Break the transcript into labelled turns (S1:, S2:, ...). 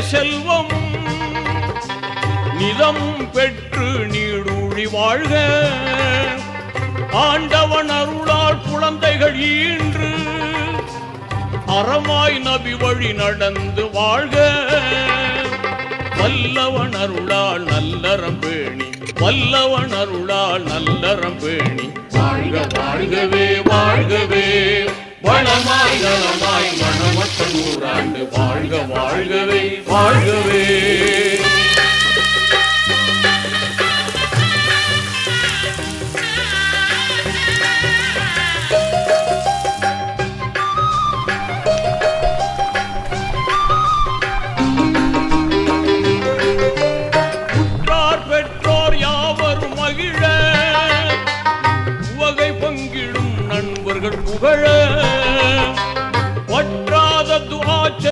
S1: செல்வமும் நிலமும் பெற்று நீடூழி வாழ்க. ஆண்டவன் அருளால் குழந்தைகள் ஈன்று அறமாய் நபி வழி நடந்து வாழ்க. வல்லவன் அருளால் நல்லறம் பேணி, வல்லவன் அருளால் நல்லறம் பேணி வாழ்க வாழ்கவே வாழ்கவே. வளமாய் நலமாய் மணமற்ற நூறாண்டு வாழ்க வாழ்கவே வாழ்கவே.